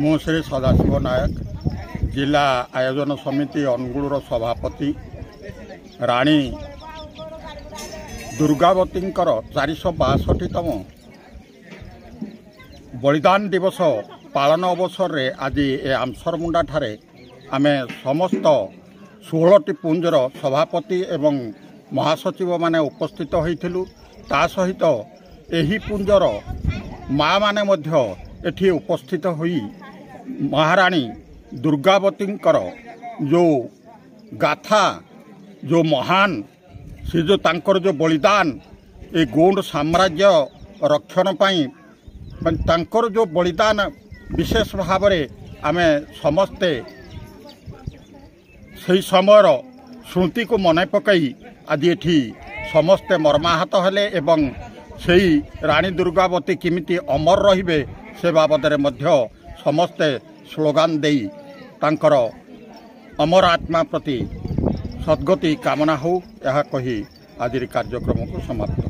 ମୁଁ ଶ୍ରୀ ସଦାଶିବ ନାୟକ जिला आयोजन समिति अनुगुल सभापति राणी दुर्गावती 462तम बलिदान दिवस पालन अवसर रे आज ए आमसरमुंडा ठारे आमे समस्त 16टी पुंजर सभापति एवं महासचिव माने उपस्थित होइथिलु। ता सहित एही पुंजर माँ माने मध्य एठी उपस्थित होई महाराणी दुर्गावती जो गाथा जो महान से जो तांकर जो बलिदान ए गोंड साम्राज्य रक्षण पाई तांकर जो बलिदान विशेष भाव में आमे समस्ते सही समयर स्मृति को मन पकई आज एठी समस्ते मर्माहत हेले एवं सही रानी दुर्गावती किमिति अमर रहिबे से बाबद मध्य समस्ते स्लोगान देई तांकर अमर आत्मा प्रति सद्गति कामना हो यह कही आज कार्यक्रम को समाप्त।